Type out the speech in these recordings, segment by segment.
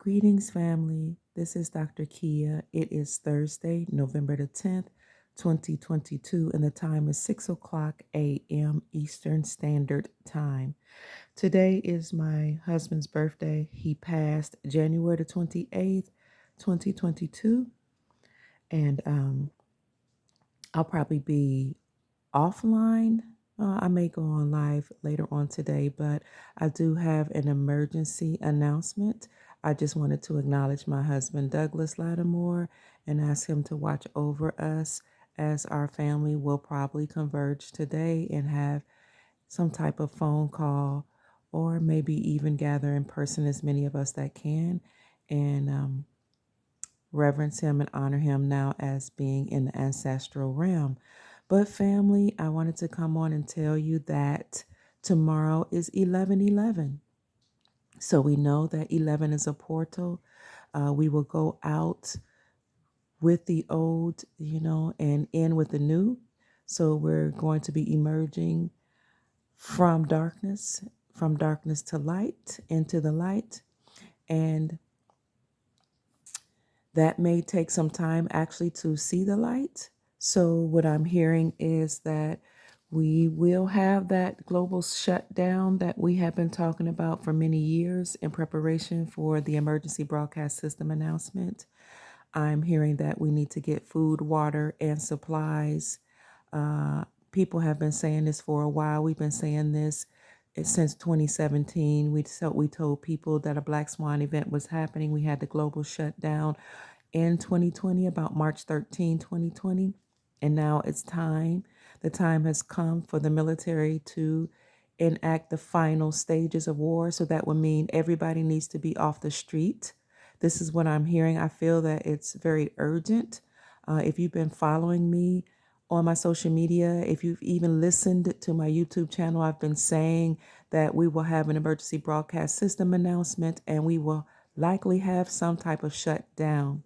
Greetings, family. This is Dr. Kia. It is Thursday, November the 10th, 2022, and the time is 6 o'clock a.m. Eastern Standard Time. Today is my husband's birthday. He passed January the 28th, 2022, and I'll probably be offline. I may go on live later on today, but I do have an emergency announcement. I just wanted to acknowledge my husband, Douglas Lattimore, and ask him to watch over us as our family will probably converge today and have some type of phone call or maybe even gather in person, as many of us that can, and reverence him and honor him now as being in the ancestral realm. But family, I wanted to come on and tell you that tomorrow is 11/11. So we know that 11 is a portal. We will go out with the old, and in with the new. So we're going to be emerging from darkness to light, into the light. And that may take some time actually to see the light. So, what I'm hearing is that we will have that global shutdown that we have been talking about for many years in preparation for the emergency broadcast system announcement. I'm hearing that we need to get food, water, and supplies. People have been saying this for a while. We've been saying this since 2017. We told people that a Black Swan event was happening. We had the global shutdown in 2020, about March 13, 2020. And now it's time. The time has come for the military to enact the final stages of war. So that would mean everybody needs to be off the street. This is what I'm hearing. I feel that it's very urgent. If you've been following me on my social media, if you've even listened to my YouTube channel, I've been saying that we will have an emergency broadcast system announcement and we will likely have some type of shutdown.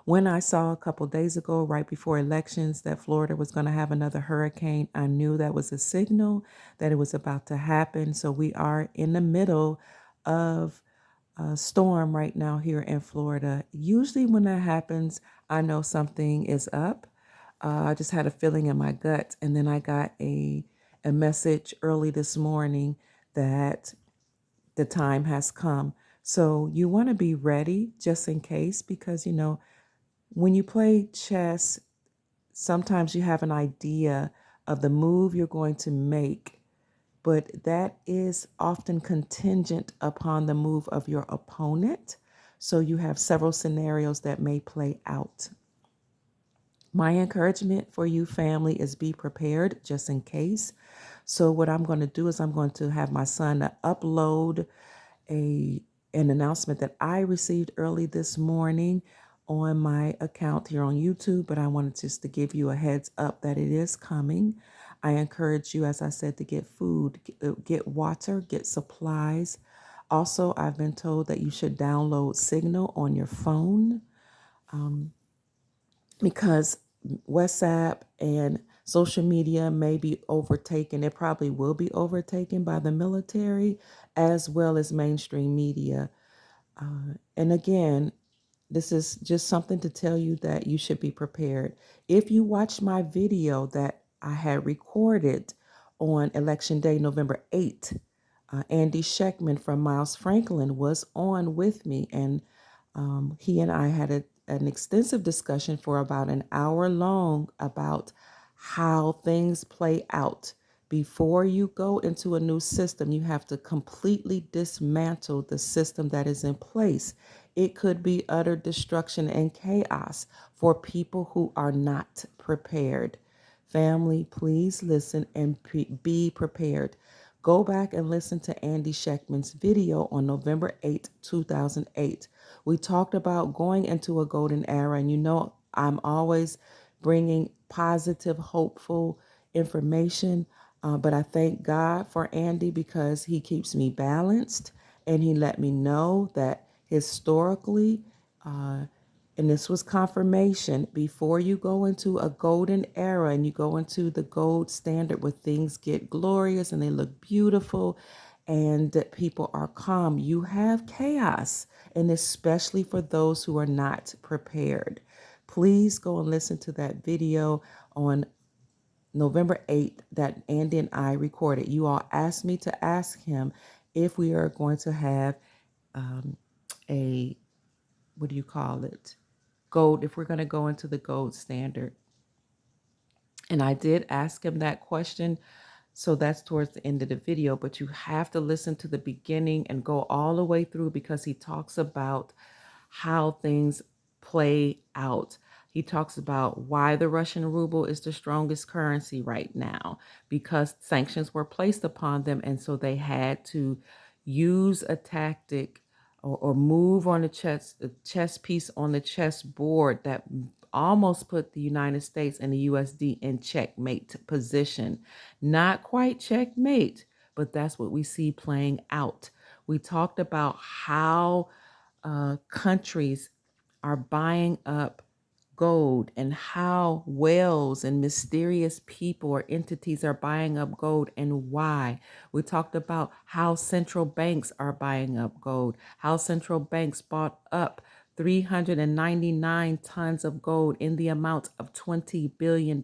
When I saw a couple days ago, right before elections, that Florida was going to have another hurricane, I knew that was a signal that it was about to happen. So we are in the middle of a storm right now here in Florida. Usually when that happens, I know something is up. I just had a feeling in my gut. And then I got a message early this morning that the time has come. So you want to be ready just in case, because, when you play chess, sometimes you have an idea of the move you're going to make, but that is often contingent upon the move of your opponent. So you have several scenarios that may play out. My encouragement for you, family, is be prepared just in case. So what I'm going to do is I'm going to have my son upload an announcement that I received early this morning on my account here on YouTube, but I wanted just to give you a heads up that it is coming. I encourage you, as I said, to get food, get water, get supplies. Also, I've been told that you should download Signal on your phone, because WhatsApp and social media may be overtaken. It probably will be overtaken by the military as well as mainstream media. And again, this is just something to tell you that you should be prepared. If you watched my video that I had recorded on Election Day, November 8th, Andy Scheckman from Miles Franklin was on with me, and he and I had an extensive discussion for about an hour long about how things play out. Before you go into a new system, you have to completely dismantle the system that is in place. It could be utter destruction and chaos for people who are not prepared. Family, please listen and be prepared. Go back and listen to Andy Scheckman's video on November 8, 2008. We talked about going into a golden era, and I'm always bringing positive, hopeful information. But I thank God for Andy because he keeps me balanced, and he let me know that historically, and this was confirmation, before you go into a golden era and you go into the gold standard where things get glorious and they look beautiful and that people are calm, you have chaos, and especially for those who are not prepared. Please go and listen to that video on November 8th that Andy and I recorded. You all asked me to ask him if we are going to have a, what do you call it? Gold, if we're going to go into the gold standard. And I did ask him that question. So that's towards the end of the video, but you have to listen to the beginning and go all the way through because he talks about how things play out. He talks about why the Russian ruble is the strongest currency right now, because sanctions were placed upon them. And so they had to use a tactic or move on the chess piece on the chessboard that almost put the United States and the USD in checkmate position. Not quite checkmate, but that's what we see playing out. We talked about how countries are buying up gold and how whales and mysterious people or entities are buying up gold and why. We talked about how central banks are buying up gold, how central banks bought up 399 tons of gold in the amount of $20 billion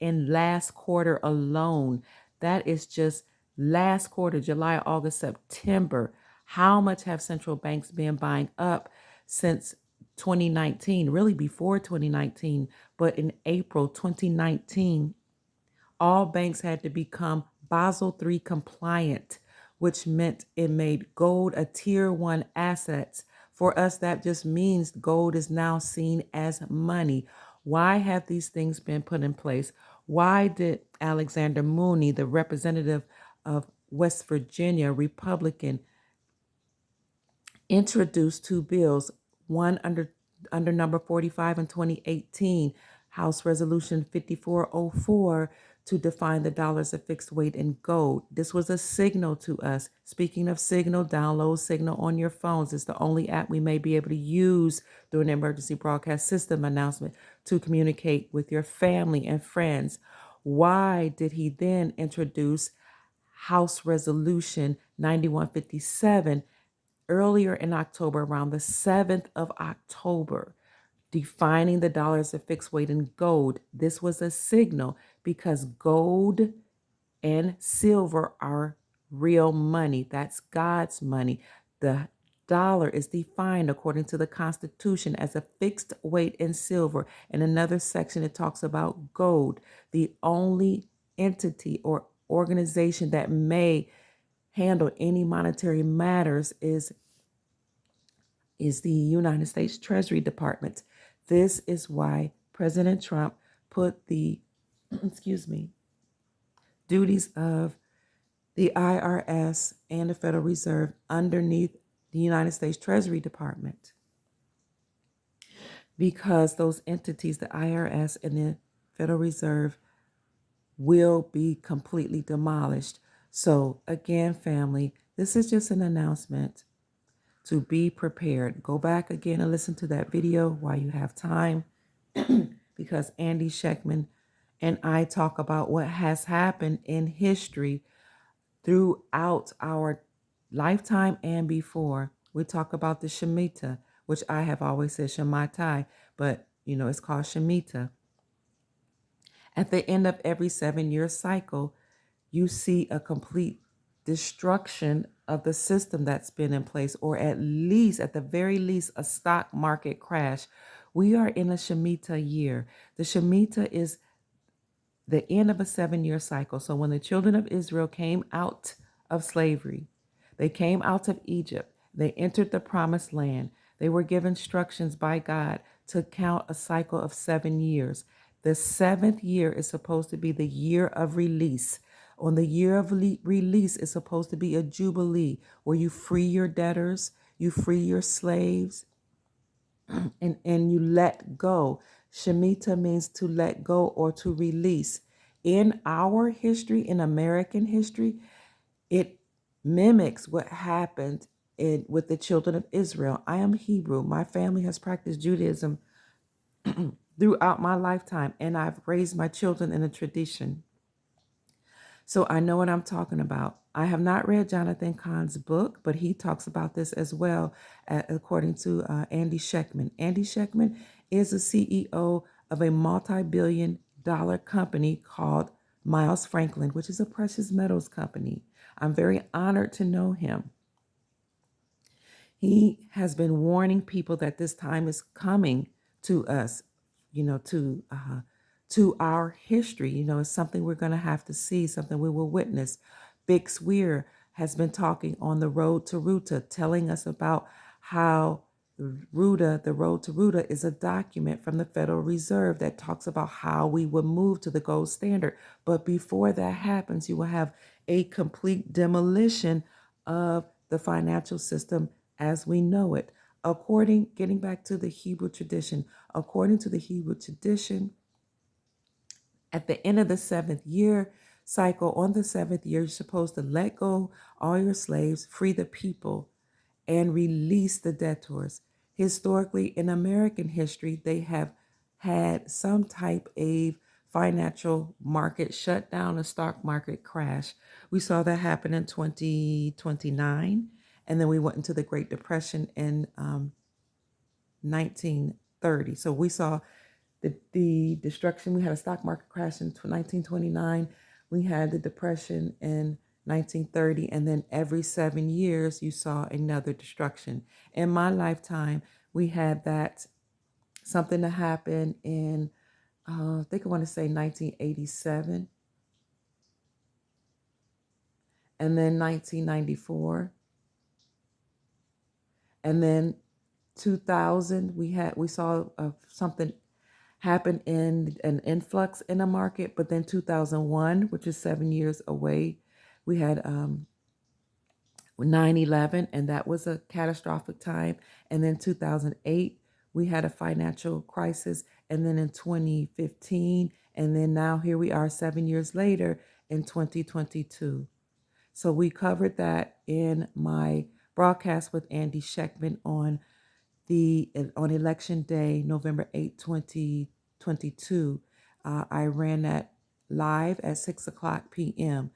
in last quarter alone. That is just last quarter, July, August, September. How much have central banks been buying up since 2019, really before 2019, but in April 2019, all banks had to become Basel III compliant, which meant it made gold a tier one asset. For us, that just means gold is now seen as money. Why have these things been put in place? Why did Alexander Mooney, the representative of West Virginia, Republican, introduced two bills, one under number 45 in 2018, House Resolution 5404, to define the dollar as a fixed weight in gold. This was a signal to us. Speaking of Signal, download Signal on your phones. It's the only app we may be able to use during an emergency broadcast system announcement to communicate with your family and friends. Why did he then introduce House Resolution 9157 earlier in October, around the 7th of October, defining the dollar as a fixed weight in gold? This was a signal because gold and silver are real money. That's God's money. The dollar is defined according to the Constitution as a fixed weight in silver. In another section, it talks about gold. The only entity or organization that may handle any monetary matters is the United States Treasury Department. This is why President Trump put the, duties of the IRS and the Federal Reserve underneath the United States Treasury Department. Because those entities, the IRS and the Federal Reserve, will be completely demolished. So again, family, this is just an announcement to be prepared. Go back again and listen to that video while you have time because Andy Scheckman and I talk about what has happened in history throughout our lifetime and before. We talk about the Shemitah, which I have always said Shematai, but it's called Shemitah. At the end of every 7-year cycle, you see a complete destruction of the system that's been in place, or at the very least, a stock market crash. We are in a Shemitah year. The Shemitah is the end of a 7-year cycle. So when the children of Israel came out of slavery, they came out of Egypt, they entered the promised land. They were given instructions by God to count a cycle of 7 years. The 7th year is supposed to be the year of release. On the year of release is supposed to be a jubilee where you free your debtors, you free your slaves, and you let go. Shemitah means to let go or to release. In our history, in American history, it mimics what happened with the children of Israel. I am Hebrew. My family has practiced Judaism throughout my lifetime, and I've raised my children in a tradition. So I know what I'm talking about. I have not read Jonathan Cahn's book, but he talks about this as well, according to Andy Schectman. Andy Schectman is the CEO of a multi-billion-dollar company called Miles Franklin, which is a precious metals company. I'm very honored to know him. He has been warning people that this time is coming to us, you know, to our history. You know, it's something we're going to have to see, something we will witness. Big Swear has been talking on the road to Ruta, telling us about how the road to Ruta is a document from the Federal Reserve that talks about how we will move to the gold standard. But before that happens, you will have a complete demolition of the financial system as we know it. Getting back to the Hebrew tradition, according to the Hebrew tradition, at the end of the 7th year cycle, on the 7th year, you're supposed to let go all your slaves, free the people, and release the debtors. Historically, in American history, they have had some type of financial market shutdown, a stock market crash. We saw that happen in 2029, and then we went into the Great Depression in 1930. So we saw the destruction. We had a stock market crash in 1929. We had the depression in 1930. And then every 7 years, you saw another destruction. In my lifetime, we had that something to happen in, I think I want to say 1987. And then 1994. And then 2000, we saw something happen in an influx in the market. But then 2001, which is 7 years away, we had 9/11, and that was a catastrophic time. And then 2008, we had a financial crisis. And then in 2015, and then now here we are 7 years later in 2022. So we covered that in my broadcast with Andy Schectman on election day, November 8th, 2022. I ran that live at 6 o'clock p.m.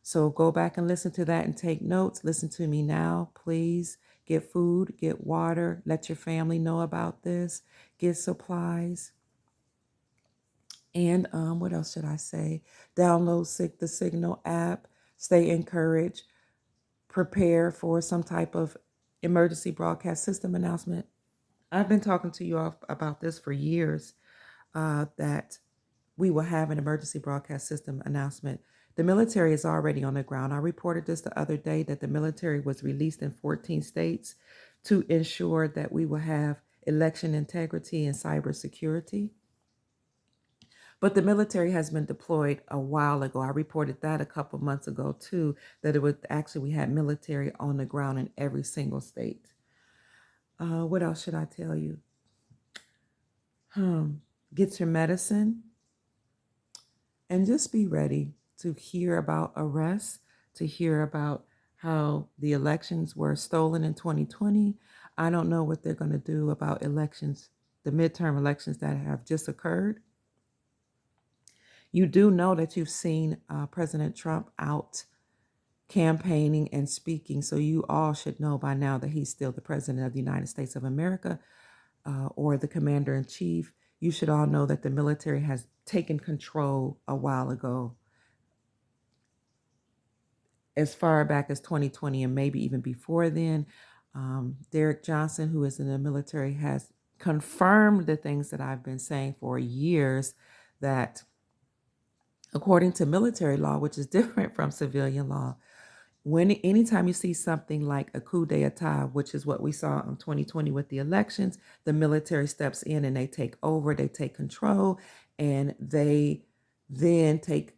So go back and listen to that and take notes. Listen to me now, please. Get food, get water, let your family know about this, get supplies. And what else should I say? Download the Signal app, stay encouraged, prepare for some type of emergency broadcast system announcement. I've been talking to you all about this for years, that we will have an emergency broadcast system announcement. The military is already on the ground. I reported this the other day that the military was released in 14 states to ensure that we will have election integrity and cybersecurity. But the military has been deployed a while ago. I reported that a couple months ago too, that we had military on the ground in every single state. What else should I tell you? Get your medicine and just be ready to hear about arrests, to hear about how the elections were stolen in 2020. I don't know what they're going to do about elections, the midterm elections that have just occurred. You do know that you've seen President Trump out campaigning and speaking, so you all should know by now that he's still the president of the United States of America, or the commander-in-chief. You should all know that the military has taken control a while ago, as far back as 2020 and maybe even before then. Derek Johnson, who is in the military, has confirmed the things that I've been saying for years, that according to military law, which is different from civilian law, anytime you see something like a coup d'etat, which is what we saw in 2020 with the elections, the military steps in and they take over, they take control, and they then take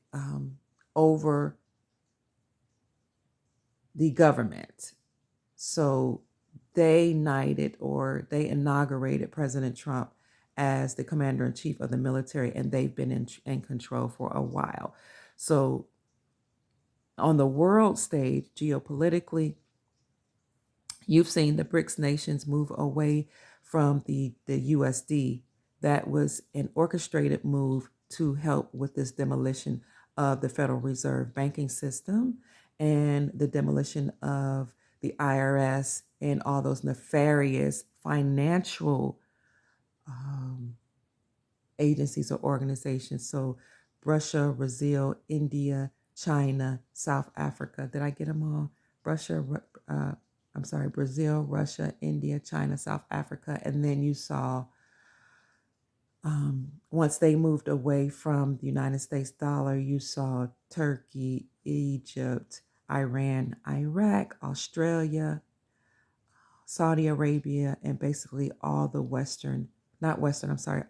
over the government. So they they inaugurated President Trump as the commander-in-chief of the military, and they've been in control for a while. So on the world stage, geopolitically, you've seen the BRICS nations move away from the USD. That was an orchestrated move to help with this demolition of the Federal Reserve banking system and the demolition of the IRS and all those nefarious financial agencies or organizations. So Russia, Brazil, India, China, South Africa. Did I get them all? Brazil, Russia, India, China, South Africa. And then you saw, once they moved away from the United States dollar, you saw Turkey, Egypt, Iran, Iraq, Australia, Saudi Arabia, and basically all the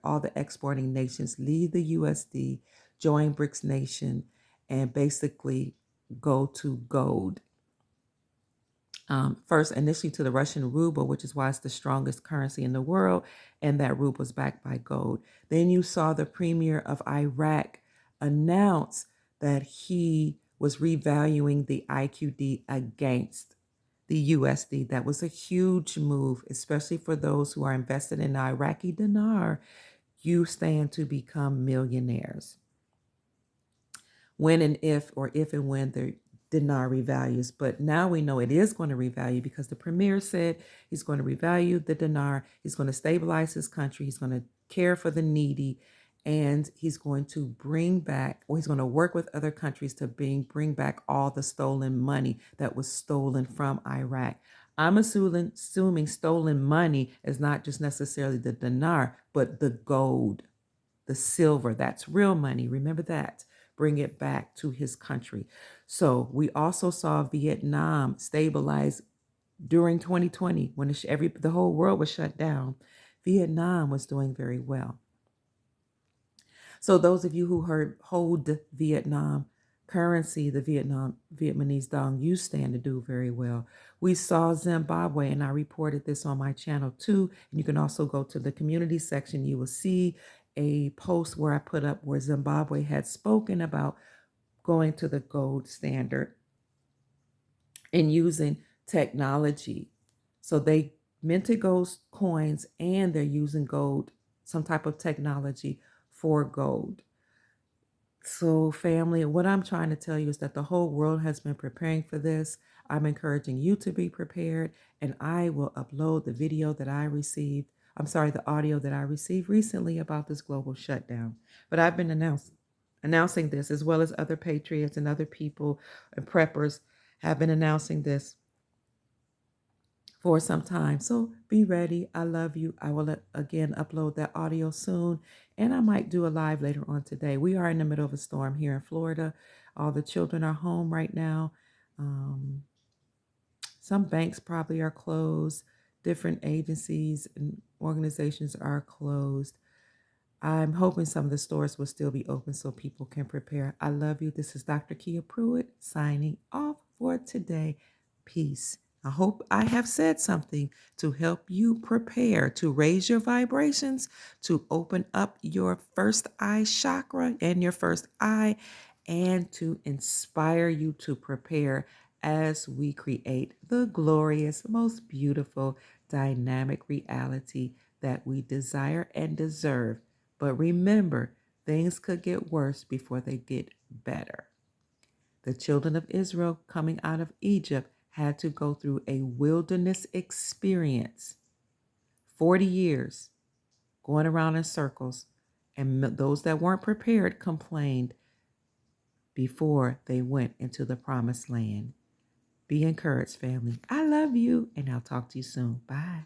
all the exporting nations leave the USD, join BRICS nation, and basically go to gold. First, initially to the Russian ruble, which is why it's the strongest currency in the world, and that ruble is backed by gold. Then you saw the premier of Iraq announce that he was revaluing the IQD against the USD. That was a huge move, especially for those who are invested in the Iraqi dinar. You stand to become millionaires when and if, or if and when the dinar revalues. But now we know it is going to revalue because the premier said he's going to revalue the dinar. He's going to stabilize his country. He's going to care for the needy. And he's going to bring back, or he's going to work with other countries to bring back all the stolen money that was stolen from Iraq. I'm assuming stolen money is not just necessarily the dinar, but the gold, the silver. That's real money. Remember that. Bring it back to his country. So we also saw Vietnam stabilize during 2020 when the whole world was shut down. Vietnam was doing very well. So those of you who hold the Vietnam currency, the Vietnamese dong, you stand to do very well. We saw Zimbabwe, and I reported this on my channel too. And you can also go to the community section. You will see a post where I put up where Zimbabwe had spoken about going to the gold standard and using technology. So they minted gold coins and they're using gold, some type of technology for gold. So family, what I'm trying to tell you is that the whole world has been preparing for this. I'm encouraging you to be prepared, and I will upload the video that I received. The audio that I received recently about this global shutdown. But I've been announcing this, as well as other patriots and other people and preppers have been announcing this for some time. So be ready. I love you. I will again upload that audio soon, and I might do a live later on today. We are in the middle of a storm here in Florida. All the children are home right now. Some banks probably are closed. Different agencies and organizations are closed. I'm hoping some of the stores will still be open so people can prepare. I love you. This is Dr. Kia Pruitt signing off for today. Peace. I hope I have said something to help you prepare to raise your vibrations, to open up your first eye chakra and your first eye, and to inspire you to prepare as we create the glorious, most beautiful, dynamic reality that we desire and deserve. But remember, things could get worse before they get better. The children of Israel coming out of Egypt had to go through a wilderness experience, 40 years, going around in circles, and those that weren't prepared complained before they went into the promised land. Be encouraged, family. I love you, and I'll talk to you soon. Bye.